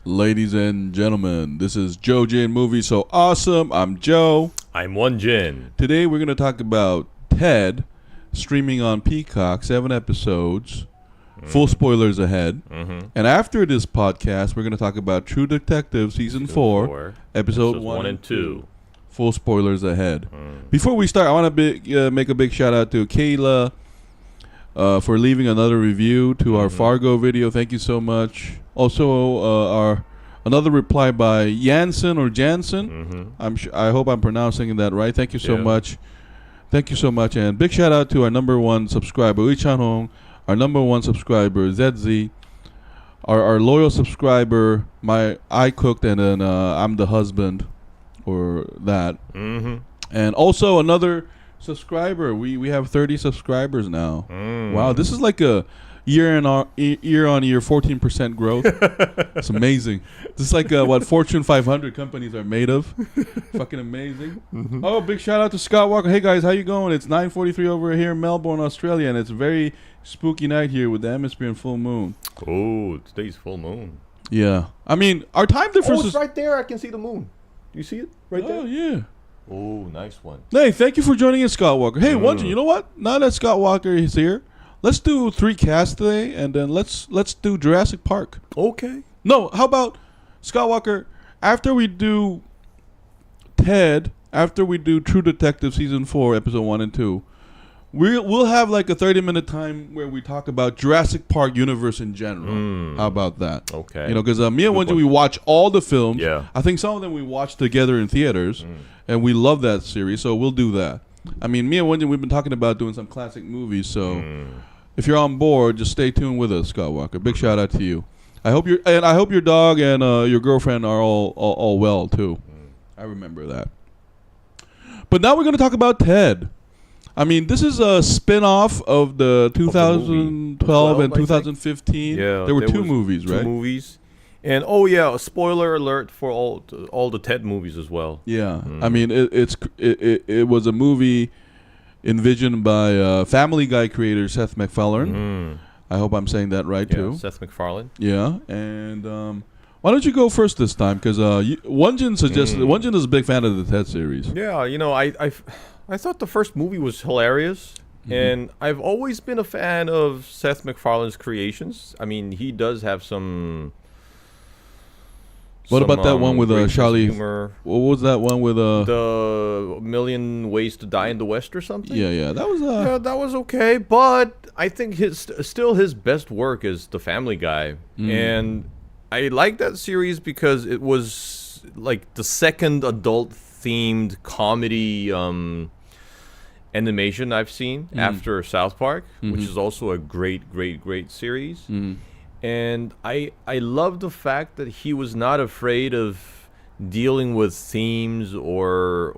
Ladies and gentlemen, this is JoeJinMovieSoAwesome. I'm Joe. I'm Won-Jin. Today we're going to talk about Ted, streaming on Peacock, 7 episodes. Full spoilers ahead. And after this podcast, we're going to talk about True Detective Season 4, Episode 1 and 2. Full spoilers ahead. Before we start, I want to make a big shout out to Kayla for leaving another review to our Fargo video. Thank you so much. Also, another reply by Jansen or Jansen. I hope I'm pronouncing that right. Thank you so much. Thank you so much. And big shout out to our number one subscriber, Uichan Hong, our number one subscriber, ZZ, our loyal subscriber, I cooked and then I'm the husband, or that. And also another subscriber. We have 30 subscribers now. Wow, this is like a year on year 14% growth. It's amazing. This is like what Fortune 500 companies are made of. Fucking amazing. Oh, big shout out to Scott Walker. Hey guys, how you going? It's 9:43 over here in Melbourne, Australia, and it's a very spooky night here with the atmosphere and full moon. Oh, today's full moon. Yeah, I mean our time difference it's is right there. I can see the moon. Do you see it right there? Oh yeah. Oh, nice one. Hey, thank you for joining us, Scott Walker. Hey, Won-Jin, you know what? Now that Scott Walker is here, let's do 3 casts today, and then let's do Jurassic Park. Okay. No, how about Scott Walker? After we do Ted, after we do True Detective Season 4, Episode 1 and 2, we'll have like a 30-minute time where we talk about Jurassic Park universe in general. How about that? Okay. You know, because me and Won-Jin, we watch all the films. Yeah. I think some of them we watched together in theaters, and we love that series, so we'll do that. I mean, me and Won-Jin, we've been talking about doing some classic movies, so if you're on board, just stay tuned with us, Scott Walker. Big shout out to you. I hope your dog and your girlfriend are all well too. I remember that. But now we're going to talk about Ted. I mean, this is a spin-off of the 2012 and 2015. Yeah, there were 2 movies, right? 2 movies. And a spoiler alert for all the Ted movies as well. Yeah. I mean, it was a movie envisioned by Family Guy creator Seth MacFarlane. I hope I'm saying that right too. Seth MacFarlane. Yeah, and why don't you go first this time? Because Won-Jin suggested Won-Jin is a big fan of the Ted series. Yeah, you know, I thought the first movie was hilarious, and I've always been a fan of Seth MacFarlane's creations. I mean, he does have some. What about that one with Charlie? Humor. What was that one with the Million Ways to Die in the West or something? Yeah, that was that was okay, but I think his best work is The Family Guy, and I like that series because it was like the second adult-themed comedy animation I've seen after South Park, which is also a great series. And I love the fact that he was not afraid of dealing with themes or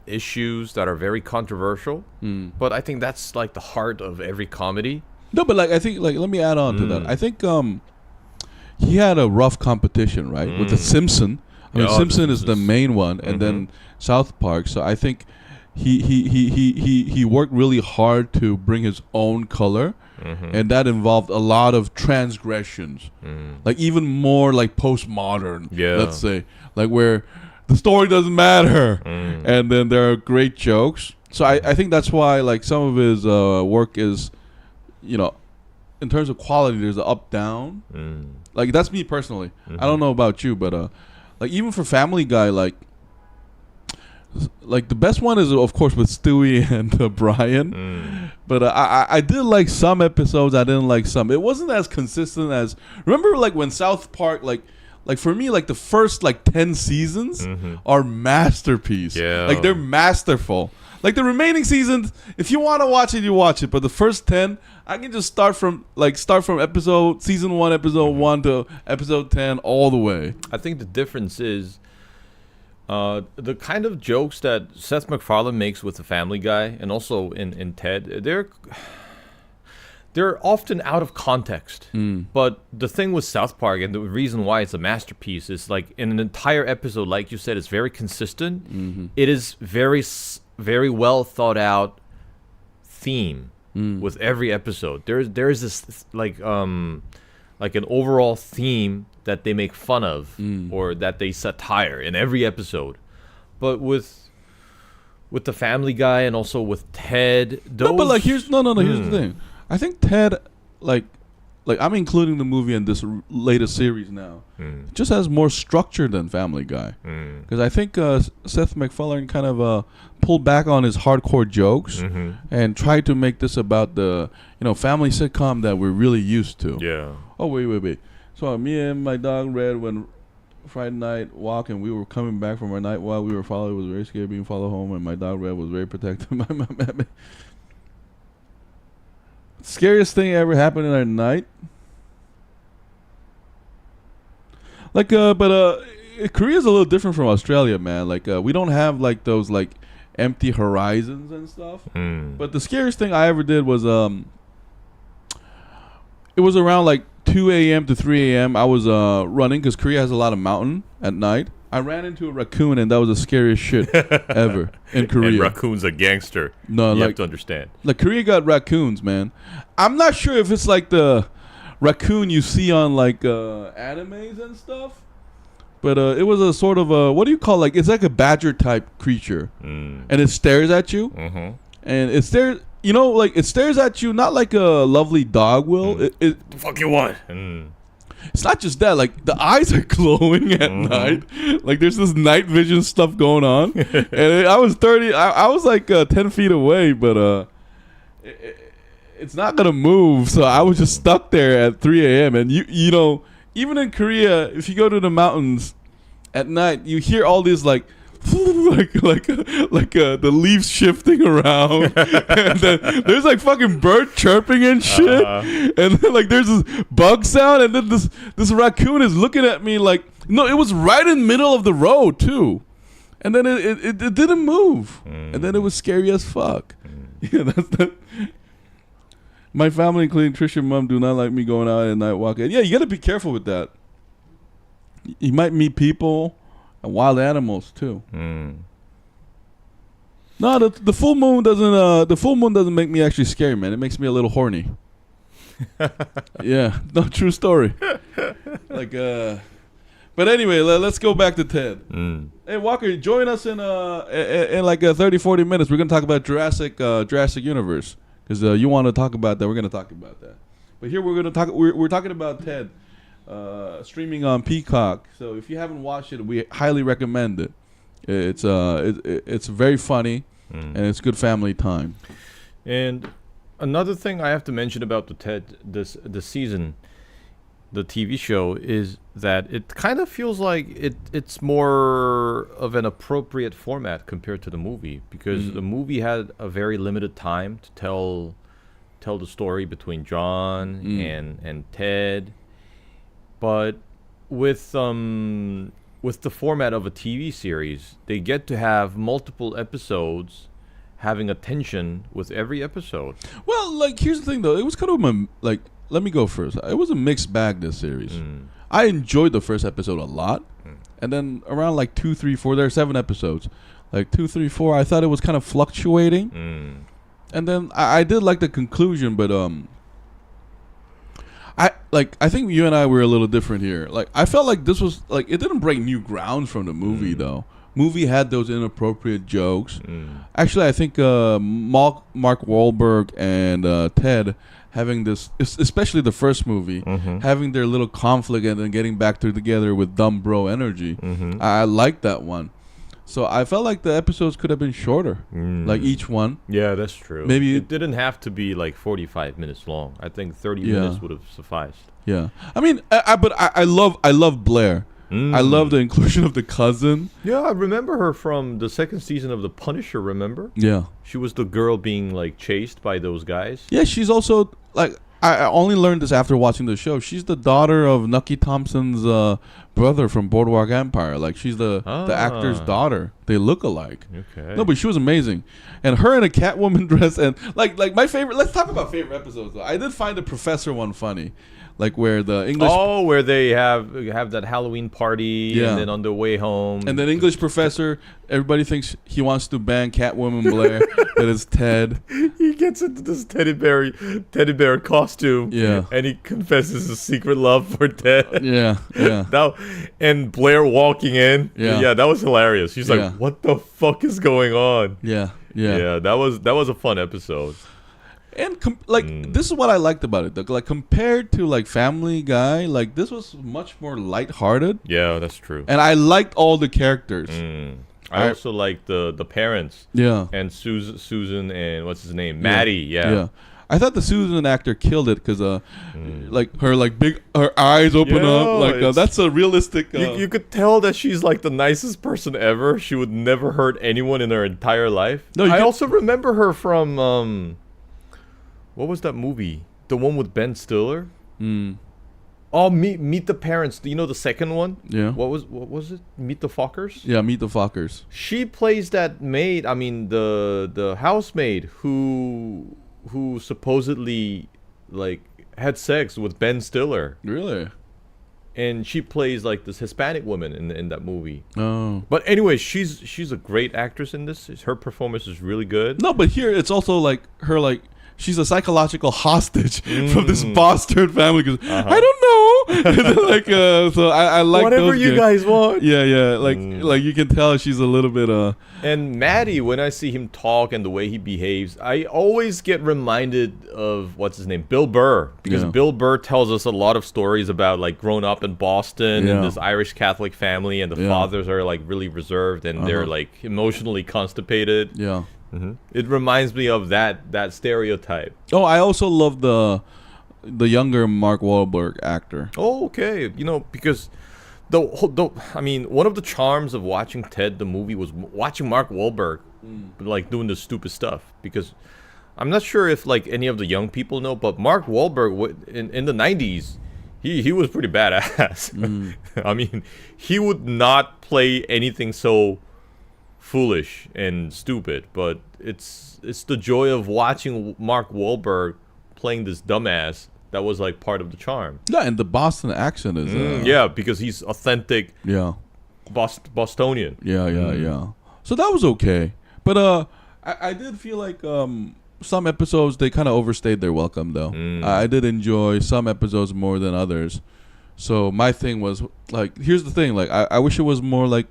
issues that are very controversial. But I think that's like the heart of every comedy. No, but like I think let me add on to that. I think he had a rough competition, right, with the Simpson. I mean, Simpson is the main one, and then South Park. So I think he worked really hard to bring his own color. And that involved a lot of transgressions, like even more like postmodern, let's say, like where the story doesn't matter, and then there are great jokes. So I think that's why like some of his work is, you know, in terms of quality, there's an up down. Like that's me personally. I don't know about you, but like even for Family Guy, like the best one is of course with Stewie and Brian, but I did like some episodes. I didn't like some. It wasn't as consistent as remember like when South Park like for me like the first like 10 seasons are masterpiece. Like they're masterful. Like the remaining seasons, if you want to watch it, you watch it. But the first 10, I can just start from season 1, episode 1 to episode 10 all the way. I think the difference is the kind of jokes that Seth MacFarlane makes with the Family Guy and also in Ted, they're often out of context. But the thing with South Park and the reason why it's a masterpiece is like in an entire episode, like you said, it's very consistent. It is very well thought out theme with every episode. There's this like an overall theme that they make fun of or that they satire in every episode. But with the Family Guy and also with Ted, those... No, but like here's the thing. I think Ted, like I'm including the movie in this latest series now. Just has more structure than Family Guy. Because I think Seth MacFarlane kind of pulled back on his hardcore jokes and tried to make this about the family sitcom that we're really used to. Yeah. Oh wait. So me and my dog Red went Friday night walk, and we were coming back from our night walk. We were followed. It was very scary being followed home, and my dog Red was very protective. Scariest thing ever happened in our night. Like, Korea's a little different from Australia, man. Like, we don't have like those like empty horizons and stuff. But the scariest thing I ever did was it was around like 2 a.m. to 3 a.m. I was running because Korea has a lot of mountain at night. I ran into a raccoon, and that was the scariest shit ever in Korea. And Raccoon's a gangster. No, you like, have to understand. Like, Korea got raccoons, man. I'm not sure if it's like the raccoon you see on like animes and stuff, but it was a sort of a, what do you call, like, it's like a badger type creature, and it stares at you, and it stares, like it stares at you not like a lovely dog will. It the fuck you want? It's not just that, like the eyes are glowing at night. Like there's this night vision stuff going on. And I was I was like 10 feet away, but it's not gonna move. So I was just stuck there at 3 a.m. And you know, even in Korea, if you go to the mountains at night, you hear all these like the leaves shifting around, and then there's like fucking bird chirping and shit, and then like there's this bug sound, and then this raccoon is looking at me like, no, it was right in the middle of the road too, and then it didn't move, and then it was scary as fuck. Yeah, that's that. My family, including Trish and Mom, do not like me going out at night walking. Yeah, you gotta be careful with that. You might meet people. And wild animals too. No, the full moon doesn't. The full moon doesn't make me actually scary, man. It makes me a little horny. Yeah, no, true story. Like, but anyway, let's go back to Ted. Hey, Walker, join us in like 30, 40 minutes. We're gonna talk about Jurassic Universe because you want to talk about that. We're gonna talk about that. But here we're gonna talk. We're talking about Ted. Streaming on Peacock. So if you haven't watched it, we highly recommend it. It's very funny and it's good family time. And another thing I have to mention about the Ted this season, the TV show, is that it kind of feels like it's more of an appropriate format compared to the movie, because the movie had a very limited time to tell the story between John and Ted. But with the format of a TV series, they get to have multiple episodes having a tension with every episode. Well, like, here's the thing, though. It was kind of let me go first. It was a mixed bag, this series. I enjoyed the first episode a lot. And then around like 2, 3, 4, there are 7 episodes. Like 2, 3, 4, I thought it was kind of fluctuating. And then I did like the conclusion, but I think you and I were a little different here. Like, I felt like this was like, it didn't break new grounds from the movie though. Movie had those inappropriate jokes. Actually, I think Mark Wahlberg and Ted having this, especially the first movie, having their little conflict and then getting back together with dumb bro energy. I liked that one. So I felt like the episodes could have been shorter, like each one. Yeah, that's true. Maybe it didn't have to be like 45 minutes long. I think 30 minutes would have sufficed. Yeah, I mean, I love Blair. I love the inclusion of the cousin. Yeah, I remember her from the second season of The Punisher. Remember? Yeah, she was the girl being like chased by those guys. Yeah, she's also like, I only learned this after watching the show. She's the daughter of Nucky Thompson's brother from Boardwalk Empire. Like, she's the actor's daughter. They look alike. Okay. No, but she was amazing. And her in a Catwoman dress, and like my favorite. Let's talk about favorite episodes though. I did find the professor one funny. like where the English. Oh, where they have that Halloween party, Yeah. and then on their way home, And then English professor, everybody thinks he wants to bang Catwoman Blair, but it's Ted. he gets into this teddy bear costume, Yeah. and he confesses his secret love for Ted. Yeah, yeah. And Blair walking in, Yeah. that was hilarious. She's like, Yeah. "What the fuck is going on?" Yeah. That was a fun episode. And this is what I liked about it, though. Like compared to like Family Guy, like this was much more lighthearted. Yeah, that's true. And I liked all the characters. I also like the parents. Yeah. And Susan and what's his name, Maddie. Yeah. I thought the Susan actor killed it because like her eyes open up, like that's a realistic. You could tell that she's like the nicest person ever. She would never hurt anyone in her entire life. No, I also remember her from what was that movie? The one with Ben Stiller. Oh, Meet the Parents. Do you know the second one? Yeah. What was it? Meet the Fockers? Yeah, Meet the Fockers. She plays that maid. I mean the housemaid who supposedly like had sex with Ben Stiller. Really? And she plays like this Hispanic woman in that movie. Oh. But anyway, she's a great actress in this. Her performance is really good. No, but here it's also like her like she's a psychological hostage from this Boston family. Cause I don't know. Like so I like whatever those you guys want. Yeah. Like you can tell she's a little bit And Maddie, when I see him talk and the way he behaves, I always get reminded of what's his name, Bill Burr, because Bill Burr tells us a lot of stories about like growing up in Boston and this Irish Catholic family, and the fathers are like really reserved and they're like emotionally constipated. Yeah. It reminds me of that stereotype. Oh, I also love the younger Mark Wahlberg actor. Oh, okay. Because I mean, one of the charms of watching Ted the movie was watching Mark Wahlberg like doing the stupid stuff. Because I'm not sure if like any of the young people know, but Mark Wahlberg in the 90s, he was pretty badass. I mean, he would not play anything so foolish and stupid, but it's the joy of watching Mark Wahlberg playing this dumbass that was like part of the charm. Yeah, and the Boston accent is because he's authentic. Yeah, Bostonian. Yeah. So that was okay, but I did feel like some episodes they kind of overstayed their welcome though. I did enjoy some episodes more than others. So my thing was like, here's the thing, like I wish it was more like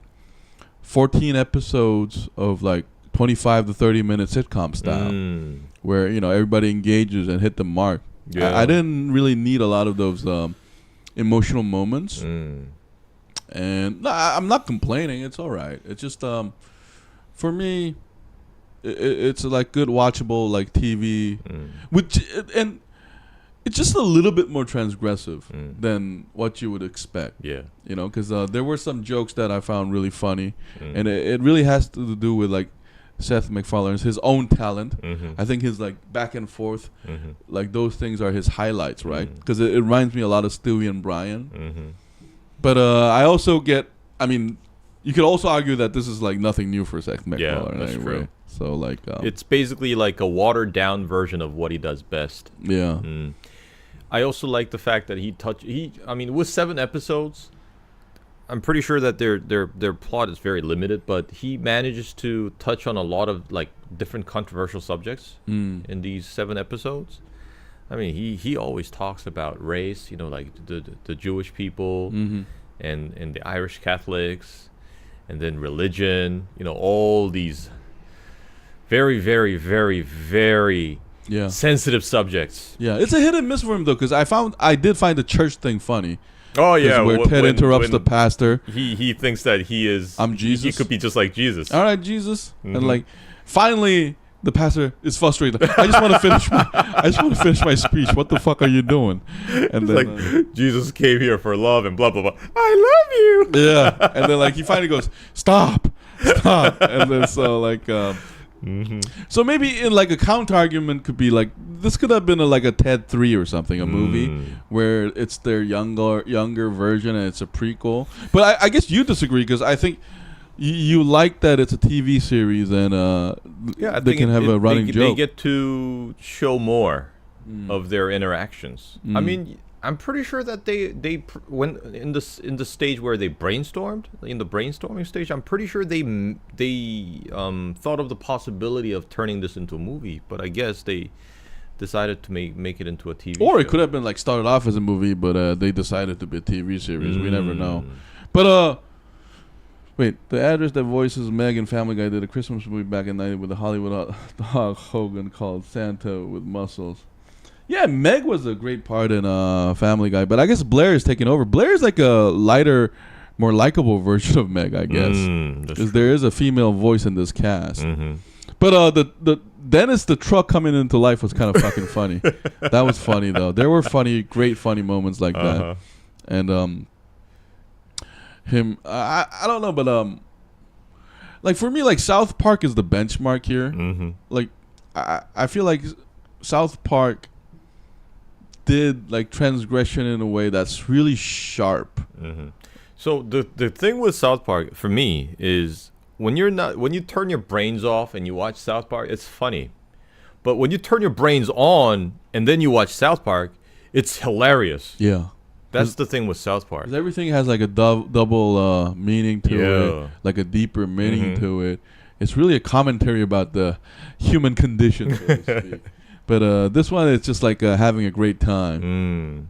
14 episodes of like 25 to 30 minute sitcom style where everybody engages and hit the mark. I didn't really need a lot of those emotional moments. And no, I'm not complaining, it's all right. It's just for me it's like good watchable like TV and it's just a little bit more transgressive than what you would expect. Yeah. Because there were some jokes that I found really funny. And it really has to do with, like, Seth MacFarlane's his own talent. I think his, like, back and forth, like, those things are his highlights, right? Because it reminds me a lot of Stewie and Brian. But I also I mean, you could also argue that this is, like, nothing new for Seth MacFarlane. Yeah, that's true. So, like... it's basically, like, a watered-down version of what he does best. Yeah. I also like the fact that I mean, with 7 episodes, I'm pretty sure that their plot is very limited, but he manages to touch on a lot of like different controversial subjects in these 7 episodes. I mean, he always talks about race, like the Jewish people and the Irish Catholics, and then religion, all these very, very, very, very sensitive subjects. Yeah, it's a hit and miss for him though, because I did find the church thing funny. Oh yeah, where Ted interrupts the pastor. He thinks that I'm Jesus. He could be just like Jesus. All right, Jesus, and like finally the pastor is frustrated. I just want to finish my speech. What the fuck are you doing? And then like Jesus came here for love and blah blah blah. I love you. Yeah, and then like he finally goes, stop, and then so like. So maybe in like a counter argument could be like this could have been like a Ted 3 or something, a movie where it's their younger version and it's a prequel. But I guess you disagree because I think you like that it's a TV series and they can have a running joke. They get to show more of their interactions. I mean, I'm pretty sure that they when in the stage where they brainstormed, in the brainstorming stage, I'm pretty sure they thought of the possibility of turning this into a movie, but I guess they decided to make it into a TV or show. it could have been like started off as a movie, but they decided to be a TV series. We never know. But wait, the actress that voices Meg in Family Guy did a Christmas movie back in the 90s with the Hollywood Hulk Hogan called Santa with Muscles. Yeah, Meg was a great part in Family Guy, but I guess Blair is taking over. Blair is like a lighter, more likable version of Meg, I guess, because there is a female voice in this cast. But the Dennis the truck coming into life was kind of fucking funny. That was funny though. There were great funny moments like that, and him. I don't know, but like for me, like South Park is the benchmark here. Like I feel like South Park did like transgression in a way that's really sharp. So the thing with South Park for me is when you turn your brains off and you watch South Park, it's funny. But when you turn your brains on and then you watch South Park, it's hilarious. Yeah. That's the thing with South Park. 'Cause everything has like a double meaning to it, like a deeper meaning to it. It's really a commentary about the human condition, so to speak. But this one, it's just like having a great time.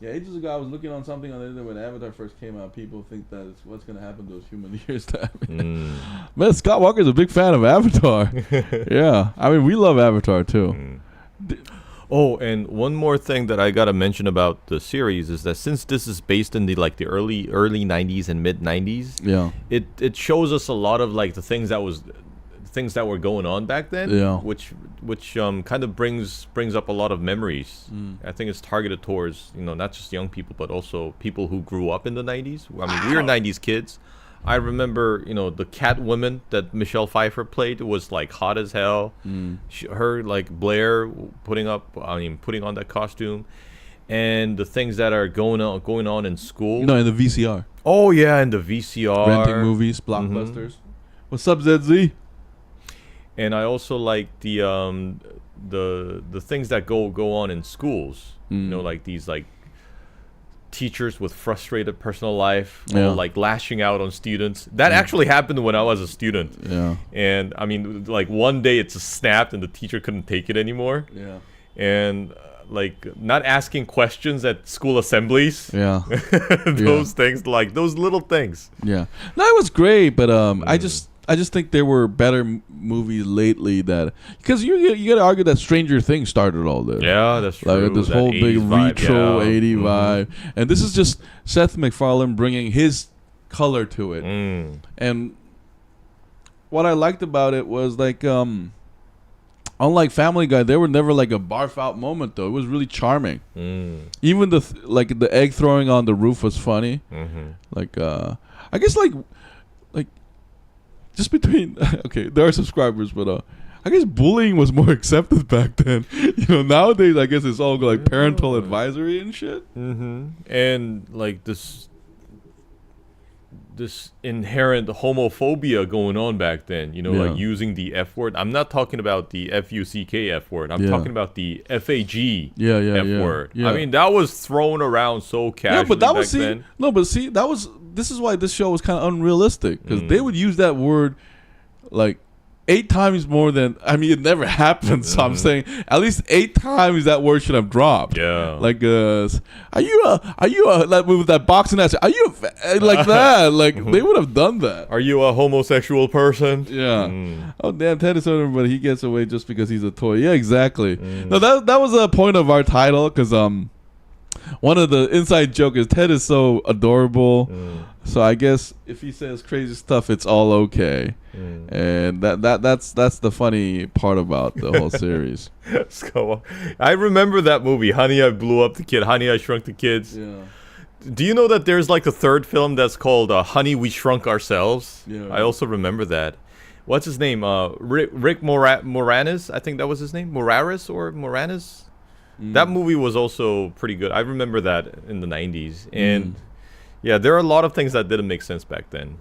Yeah, ages ago, I was looking on something on the internet when Avatar first came out. People think that it's what's going to happen to those human years. Man, Scott Walker's a big fan of Avatar. Yeah, I mean, we love Avatar, too. Oh, and one more thing that I got to mention about the series is that since this is based in the early 90s and mid 90s, it shows us a lot of like the things that were going on back then, which kind of brings up a lot of memories. I think it's targeted towards not just young people but also people who grew up in the 90s. I mean, we were 90s kids. I remember the Catwoman that Michelle Pfeiffer played was like hot as hell. Her like Blair putting on that costume, and the things that are going on in school. No, in the VCR. Oh yeah, in the VCR. Renting movies, blockbusters. What's up, ZZ? And I also like the things that go on in schools. Like these like teachers with frustrated personal life, or like lashing out on students. That actually happened when I was a student. Yeah. And I mean, like one day it just snapped and the teacher couldn't take it anymore. Yeah. And like not asking questions at school assemblies. Yeah. Those things, like those little things. Yeah. No, it was great, but I just think there were better movies lately that, because you got to argue that Stranger Things started all this. Yeah, that's true. Like this that whole big retro 80 vibe, Mm-hmm. and this is just Seth MacFarlane bringing his color to it. And what I liked about it was like, unlike Family Guy, there were never like a barf out moment though. It was really charming. Even the egg throwing on the roof was funny. Like I guess like just between okay, there are subscribers, but I guess bullying was more accepted back then. Nowadays I guess it's all like parental advisory and shit. And like this inherent homophobia going on back then. Like using the F word. I'm not talking about the FUCK F word. I'm talking about the FAG F word. I mean, that was thrown around so casually. Yeah, but that was this is why this show was kind of unrealistic, because they would use that word like 8 times more than, I mean, it never happened. So I'm saying at least 8 times that word should have dropped. Yeah. Like, are you like with that boxing ass? Are you like that? Like they would have done that. Are you a homosexual person? Yeah. Oh damn, Ted is over, but he gets away just because he's a toy. Yeah, exactly. No, that was a point of our title, because one of the inside joke is Ted is so adorable. So I guess if he says crazy stuff, it's all okay. And that's the funny part about the whole series. I remember that movie, Honey, I Blew Up the Kid, Honey, I Shrunk the Kids. Yeah. Do you know that there's like a third film that's called Honey, We Shrunk Ourselves? Yeah. I also remember that. What's his name? Rick Moranis? I think that was his name. Moranis? That movie was also pretty good. I remember that in the 90s. And yeah, there are a lot of things that didn't make sense back then.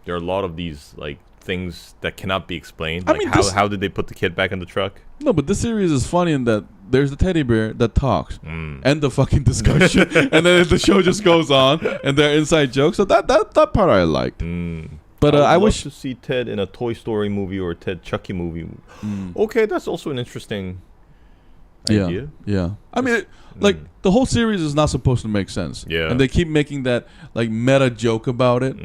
There are a lot of these like things that cannot be explained. Like, I mean, how did they put the kid back in the truck? No, but this series is funny in that there's the teddy bear that talks, and the fucking discussion, and then the show just goes on, and they're inside jokes. So that part I liked. But I wish to see Ted in a Toy Story movie or a Ted Chucky movie. Okay, that's also an interesting idea. Yeah. I mean, like the whole series is not supposed to make sense. Yeah. And they keep making that like meta joke about it.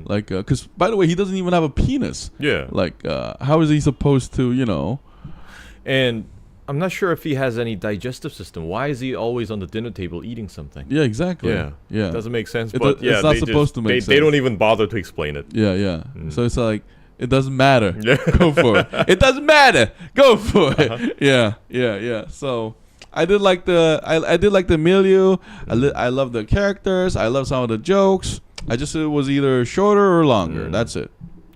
Like, because by the way, he doesn't even have a penis. Yeah. Like, how is he supposed to, And I'm not sure if he has any digestive system. Why is he always on the dinner table eating something? Yeah, exactly. Yeah. It doesn't make sense. But it's not supposed to make sense. They don't even bother to explain it. Yeah. So it's like, it doesn't matter. Go for it. It doesn't matter. Go for it. Yeah. So I did like the milieu. I love the characters. I love some of the jokes. It was either shorter or longer. That's it.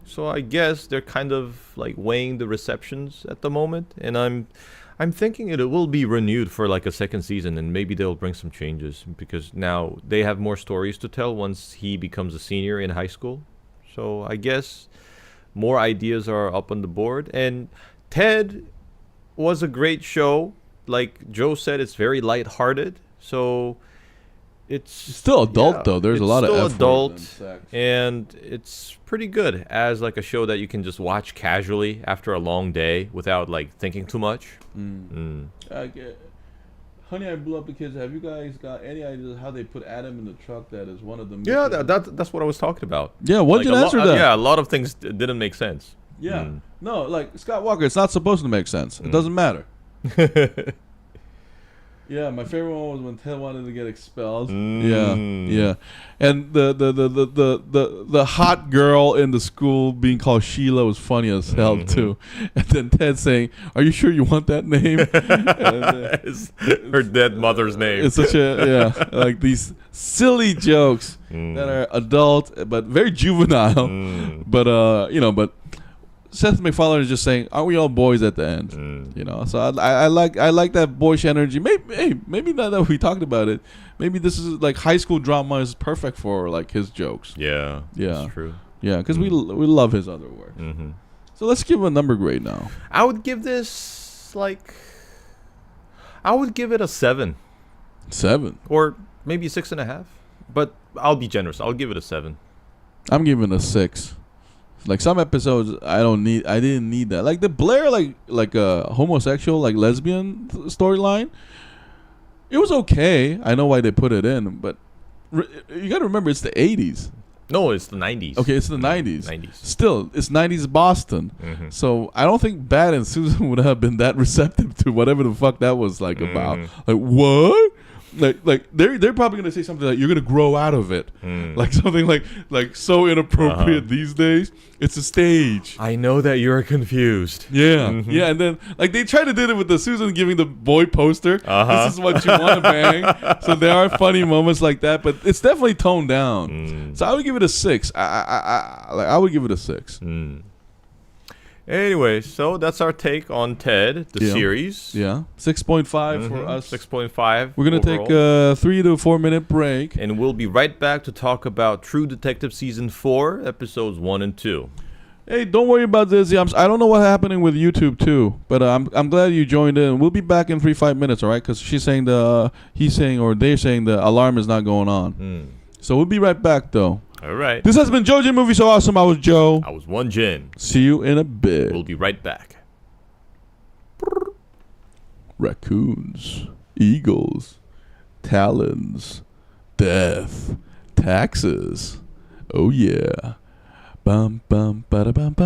So I guess they're kind of like weighing the receptions at the moment, and I'm thinking it will be renewed for like a second season, and maybe they'll bring some changes because now they have more stories to tell once he becomes a senior in high school. So I guess more ideas are up on the board. And Ted was a great show. Like Joe said, it's very lighthearted. So it's still adult though. There's a lot of effort. It's still adult, and it's pretty good as like a show that you can just watch casually after a long day without like thinking too much. Honey, I Blew Up the Kids. Have you guys got any ideas how they put Adam in the truck? That is one of them. Yeah, that's what I was talking about. Yeah, Won-Jin answered that. Yeah, a lot of things didn't make sense. Yeah, no, like Scott Walker, it's not supposed to make sense. It doesn't matter. Yeah, my favorite one was when Ted wanted to get expelled. Yeah, and the hot girl in the school being called Sheila was funny as hell too. And then Ted saying, "Are you sure you want that name?" Her dead mother's name. It's such like these silly jokes that are adult but very juvenile. But Seth MacFarlane is just saying, "Aren't we all boys at the end?" So I like that boyish energy. Maybe now that we talked about it, maybe this is like high school drama is perfect for like his jokes. Yeah, that's true. Yeah, because we love his other work. So let's give him a number grade now. I would give this I would give it a 7. 7 or maybe 6.5. But I'll be generous. I'll give it a 7. I'm giving it a 6. Like some episodes, I didn't need that. Like the Blair, like a homosexual, like lesbian storyline. It was okay. I know why they put it in, but you got to remember it's the 80s. No, it's the 90s. Okay, it's the 90s. Still, it's 90s Boston. So I don't think Bat and Susan would have been that receptive to whatever the fuck that was like about. Like what? Like they're probably gonna say something like you're gonna grow out of it, like something like so inappropriate these days. It's a stage. I know that you're confused. Yeah, and then like they tried to do it with the Susan giving the boy poster. This is what you want to bang. So there are funny moments like that, but it's definitely toned down. So I would give it a 6. I would give it a 6. Anyway, so that's our take on Ted, the series. Yeah, 6.5 for us. 6.5. We're gonna take a 3 to 4 minute break, and we'll be right back to talk about True Detective Season 4, episodes 1 and 2. Hey, don't worry about this. I don't know what's happening with YouTube too, but I'm glad you joined in. We'll be back in 3-5 minutes, all right? Because they're saying the alarm is not going on. So we'll be right back though. All right. This has been JoeJinMovieSoAwesome. I was Joe. I was Won-Jin. See you in a bit. We'll be right back. Raccoons, eagles, talons, death, taxes. Oh yeah. Bum bum ba da bum bum.